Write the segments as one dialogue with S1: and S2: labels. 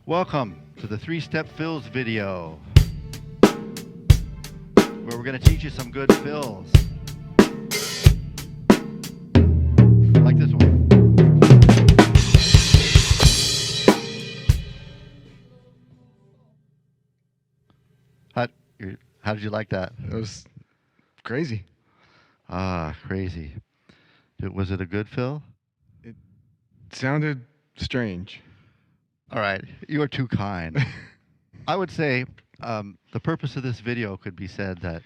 S1: Welcome to the 3-Step Fills video, where we're going to teach you some good fills. Like this one. How, how did you like that?
S2: It was crazy.
S1: Crazy. Was it a good fill?
S2: It sounded strange.
S1: All right, you are too kind. I would say the purpose of this video could be said that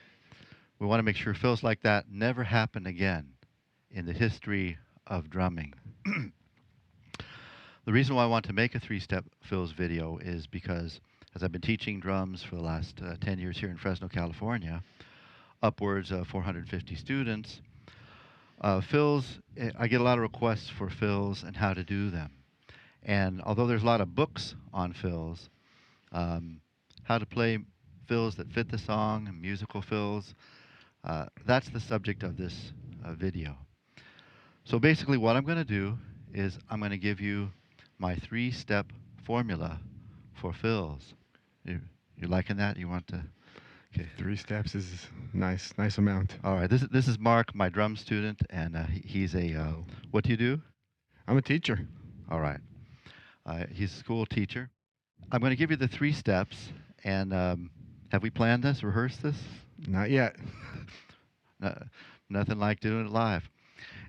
S1: we want to make sure fills like that never happen again in the history of drumming. The reason why I want to make a 3-Step Fills video is because as I've been teaching drums for the last 10 years here in Fresno, California, upwards of 450 students, fills, I get a lot of requests for fills and how to do them. And although there's a lot of books on fills, how to play fills that fit the song and musical fills, that's the subject of this video. So basically what I'm going to do is I'm going to give you my 3-step formula for fills. You liking that? You want to? Okay.
S2: 3 steps is nice amount.
S1: All right. This is Mark, my drum student, and he's a. What do you do?
S2: I'm a teacher.
S1: All right. He's a school teacher. I'm going to give you the 3 steps, and have we planned this, rehearsed this?
S2: Not yet.
S1: Nothing like doing it live.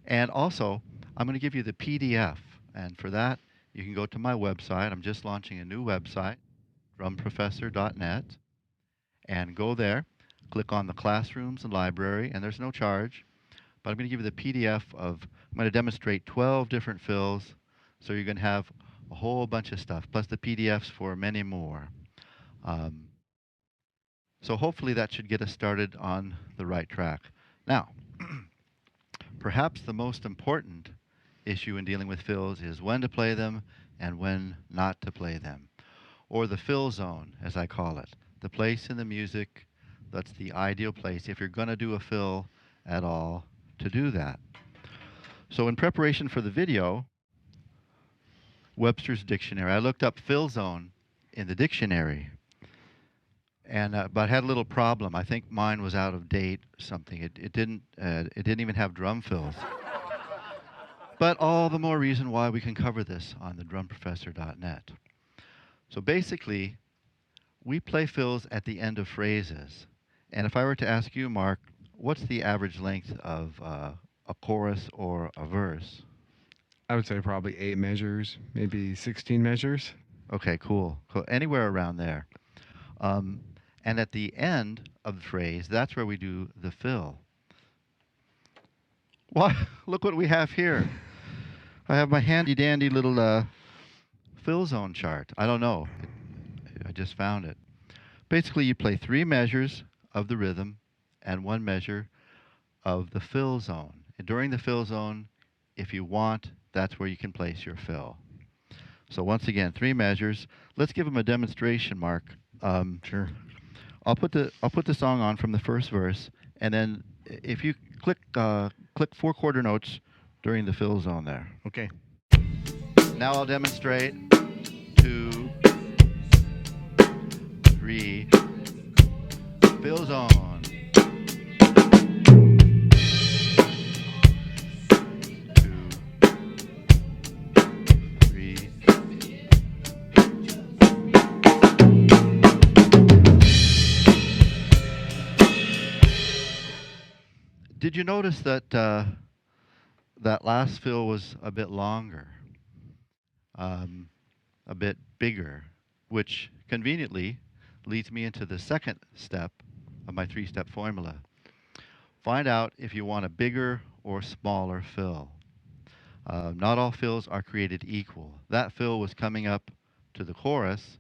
S1: And also, I'm going to give you the PDF, and for that, you can go to my website. I'm just launching a new website, drumprofessor.net, and go there, click on the classrooms and library, and there's no charge, but I'm going to give you the PDF of, I'm going to demonstrate 12 different fills, so you're going to have a whole bunch of stuff, plus the PDFs for many more. So hopefully that should get us started on the right track. Now, perhaps the most important issue in dealing with fills is when to play them and when not to play them, or the fill zone, as I call it, the place in the music that's the ideal place if you're going to do a fill at all to do that. So in preparation for the video, Webster's Dictionary, I looked up fill zone in the dictionary, and but I had a little problem. I think mine was out of date or something. It didn't even have drum fills. But all the more reason why we can cover this on the drumprofessor.net. So basically, we play fills at the end of phrases. And if I were to ask you, Mark, what's the average length of a chorus or a verse?
S2: I would say probably 8 measures, maybe 16 measures.
S1: Okay, cool. Anywhere around there. And at the end of the phrase, that's where we do the fill. What? Look what we have here. I have my handy-dandy little fill zone chart. I don't know. I just found it. Basically, you play 3 measures of the rhythm and 1 measure of the fill zone. And during the fill zone, if you want, that's where you can place your fill. So once again, 3 measures. Let's give them a demonstration, Mark.
S2: Sure.
S1: I'll put the song on from the first verse, and then if you click 4 quarter notes during the fill zone there.
S2: Okay.
S1: Now I'll demonstrate 2, 3, fill zone. 2, 3. Did you notice that that last fill was a bit longer, a bit bigger, which conveniently leads me into the second step of my 3-step formula. Find out if you want a bigger or smaller fill. Not all fills are created equal. That fill was coming up to the chorus,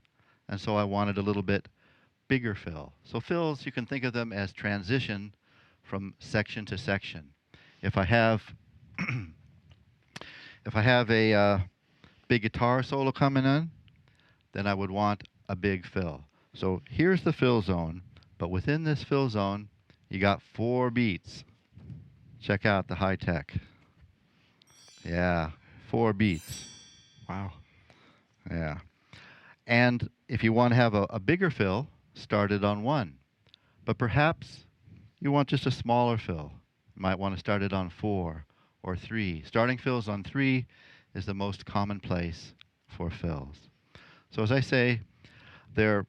S1: and so I wanted a little bit bigger fill. So fills, you can think of them as transition from section to section. If I have a big guitar solo coming in, then I would want a big fill. So here's the fill zone, but within this fill zone, you got 4 beats. Check out the high tech. Yeah, 4 beats.
S2: Wow.
S1: Yeah. And if you want to have a bigger fill, start it on 1. But perhaps you want just a smaller fill. You might want to start it on 4 or 3. Starting fills on 3 is the most common place for fills. So as I say, they're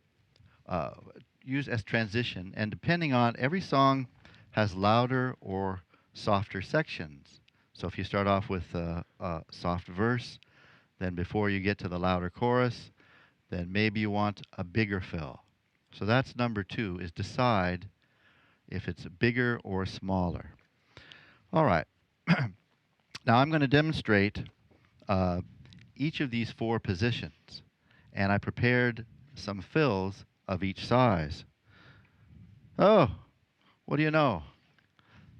S1: used as transition, and depending on every song has louder or softer sections. So if you start off with a soft verse, then before you get to the louder chorus, then maybe you want a bigger fill. So that's number 2, is decide if it's bigger or smaller. All right. Now I'm going to demonstrate each of these 4 positions, and I prepared some fills of each size. Oh, what do you know?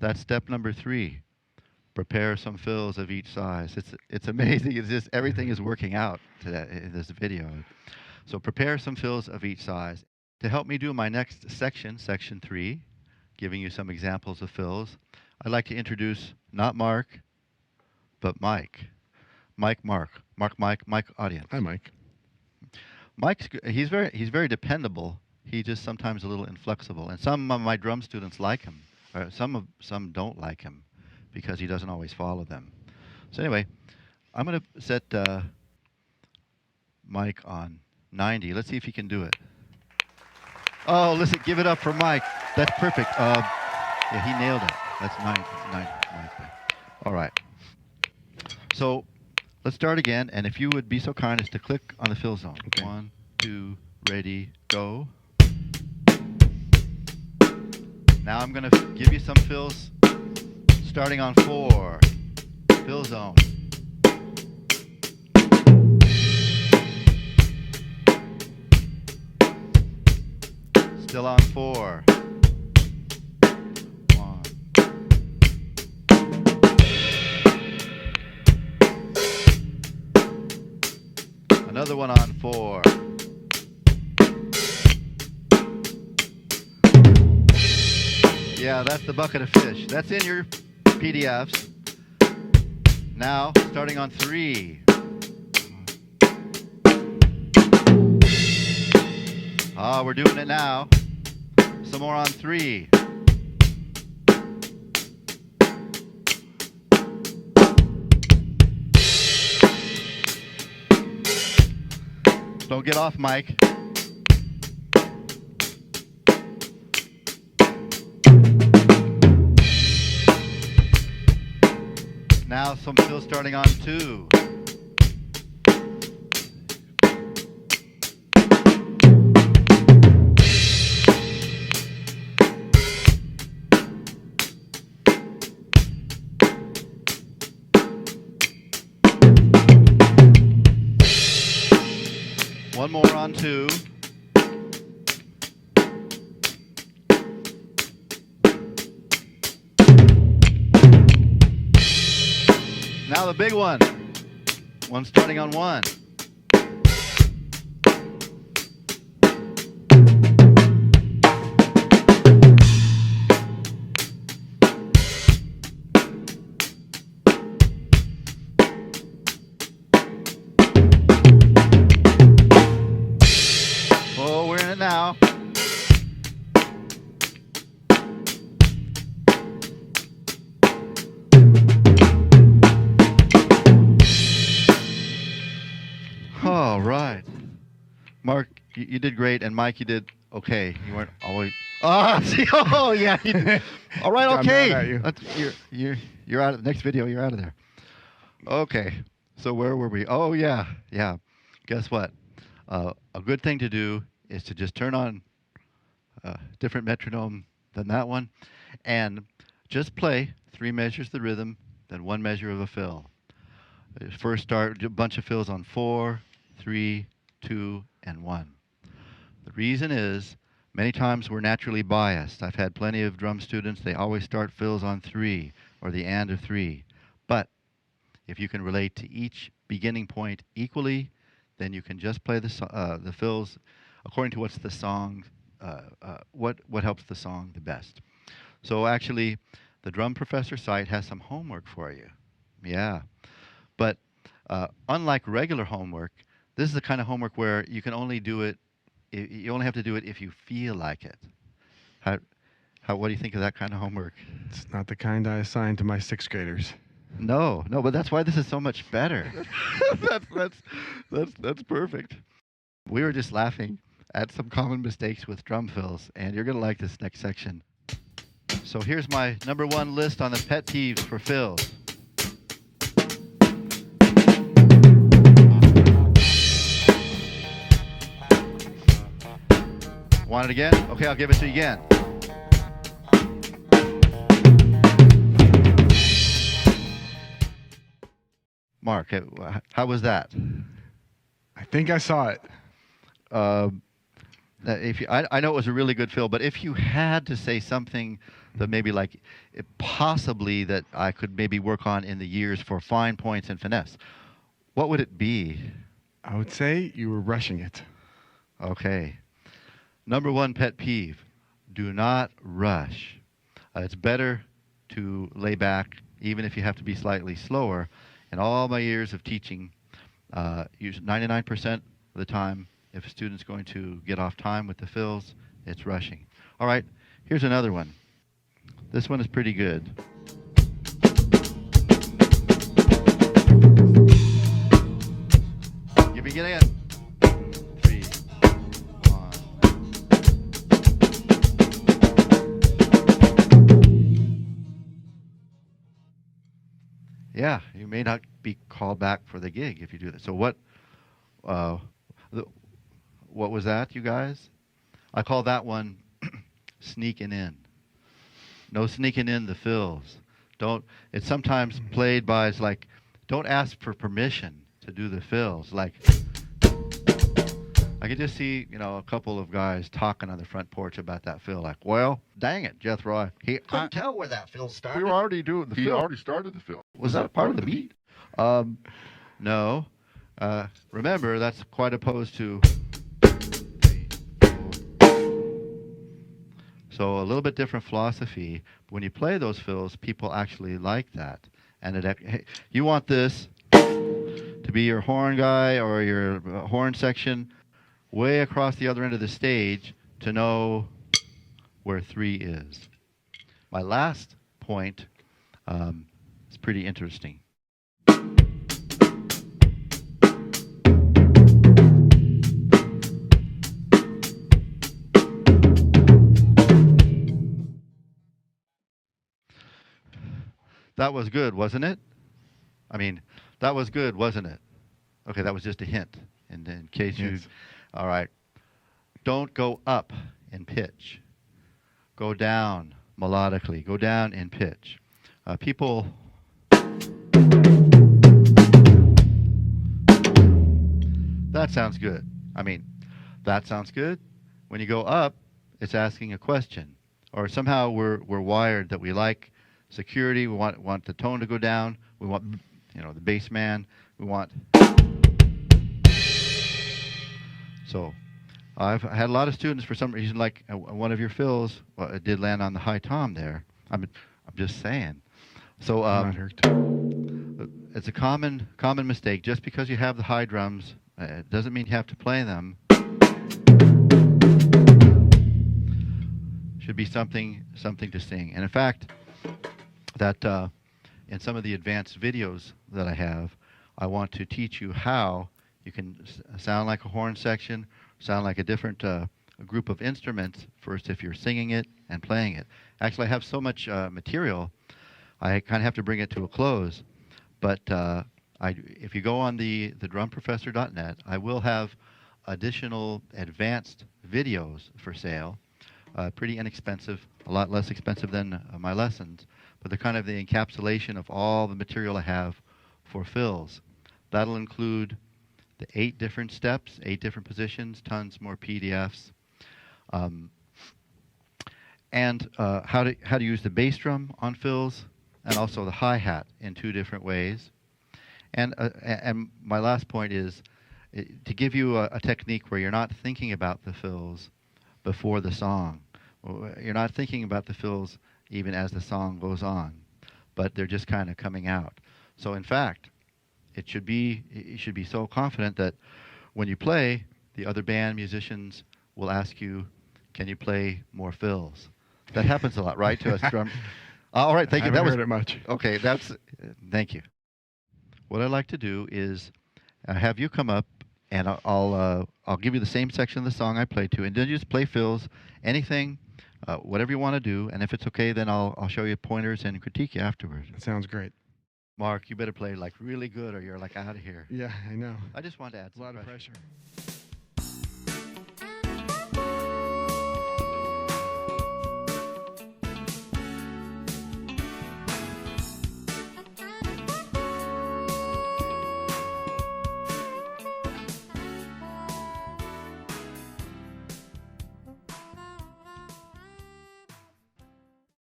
S1: That's step number 3. Prepare some fills of each size. It's amazing. It's just everything is working out today in this video. So prepare some fills of each size. To help me do my next section, section 3, giving you some examples of fills, I'd like to introduce not Mark, but Mike. Mike, audience.
S2: Hi, Mike.
S1: He's very dependable. He's just sometimes a little inflexible, and some of my drum students like him. Some don't like him because he doesn't always follow them. So anyway, I'm going to set Mike on 90. Let's see if he can do it. Oh, listen, give it up for Mike. That's perfect. Yeah, he nailed it. That's 90. All right. So let's start again, and if you would be so kind as to click on the fill zone.
S2: Okay.
S1: 1, 2, ready, go. Now I'm going to give you some fills starting on 4. Fill zone. Still on 4. 1. Another one on 4. Yeah, that's the bucket of fish. That's in your PDFs. Now, starting on 3. Ah, we're doing it now. Some more on 3. Don't get off, Mike. Now some fills starting on 2. One more on 2. Now the big one. One starting on 1. Oh, we're in it now. All right. Mark, you did great, and Mike, you did okay. You weren't always. See, oh yeah. All right,
S2: Got mad at
S1: okay.
S2: you.
S1: You're out of the next video. You're out of there. Okay. So where were we? Oh yeah. Guess what? A good thing to do is to just turn on a different metronome than that one, and just play 3 measures of the rhythm, then 1 measure of a fill. First start a bunch of fills on 4, 3, 2, and 1. The reason is many times we're naturally biased. I've had plenty of drum students, they always start fills on 3 or the and of 3. But if you can relate to each beginning point equally, then you can just play the fills according to what's the song, what helps the song the best. So actually, the Drum Professor site has some homework for you. Yeah. But unlike regular homework, This is the kind of homework where you can only do it. You only have to do it if you feel like it. How, what do you think of that kind of homework?
S2: It's not the kind I assign to my sixth graders.
S1: No, no, but that's why this is so much better. that's, that's, that's perfect. We were just laughing at some common mistakes with drum fills, and you're going to like this next section. So here's my number one list on the pet peeves for fills. Want it again? Okay, I'll give it to you again. Mark, how was that?
S2: I think I saw it.
S1: If you, I know it was a really good fill, but if you had to say something that maybe like possibly that I could maybe work on in the years for fine points and finesse, what would it be?
S2: I would say you were rushing it.
S1: Okay. Number one pet peeve, do not rush. It's better to lay back, even if you have to be slightly slower. In all my years of teaching, 99% of the time, if a student's going to get off time with the fills, it's rushing. All right, here's another one. This one is pretty good. You begin again. 3, 1. Yeah, you may not be called back for the gig if you do that. So what was that, you guys? I call that one sneaking in. No sneaking in the fills. Don't. It's sometimes played by as like, don't ask for permission to do the fills. Like, I could just see, a couple of guys talking on the front porch about that fill. Like, well, dang it, Jethro, he couldn't tell where that fill started.
S3: We were already doing the
S1: He
S3: film.
S1: already
S3: started the film.
S1: Was that part of the beat? No. Remember, that's quite opposed to. So a little bit different philosophy. When you play those fills, people actually like that. And hey, you want this to be your horn guy or your horn section way across the other end of the stage to know where 3 is. My last point is pretty interesting. That was good, wasn't it? I mean, that was good, wasn't it? Okay, that was just a hint. And in case you...
S2: Yes.
S1: All right. Don't go up in pitch. Go down melodically. Go down in pitch. People... That sounds good. I mean, that sounds good. When you go up, it's asking a question. Or somehow we're wired that we like security. We want the tone to go down. We want, the bass man. We want. So, I've had a lot of students for some reason like one of your fills. Well, it did land on the high tom there. I'm just saying. So
S2: I'm not hurt.
S1: it's a common mistake. Just because you have the high drums, it doesn't mean you have to play them. Should be something to sing. And in fact, that in some of the advanced videos that I have, I want to teach you how you can sound like a horn section, sound like a different group of instruments first if you're singing it and playing it. Actually, I have so much material, I kind of have to bring it to a close. But if you go on the drumprofessor.net, I will have additional advanced videos for sale. Pretty inexpensive, a lot less expensive than my lessons, but they're kind of the encapsulation of all the material I have for fills. That'll include the 8 different steps, 8 different positions, tons more PDFs, and how to use the bass drum on fills, and also the hi-hat in 2 different ways. And my last point is to give you a technique where you're not thinking about the fills before the song. You're not thinking about the fills even as the song goes on, but they're just kind of coming out. So in fact, you should be so confident that when you play, the other band musicians will ask you, "Can you play more fills?" That happens a lot, right, to us drum. All right, thank
S2: I
S1: you.
S2: haven't heard it much.
S1: Okay. Thank you. What I'd like to do is have you come up, and I'll give you the same section of the song I played to, and then you just play fills, anything, whatever you want to do, and if it's okay, then I'll show you pointers and critique you afterwards.
S2: That sounds great.
S1: Mark, you better play like really good, or you're like out of here.
S2: Yeah, I know.
S1: I just wanted to add
S2: A
S1: some
S2: lot of
S1: pressure.
S2: pressure.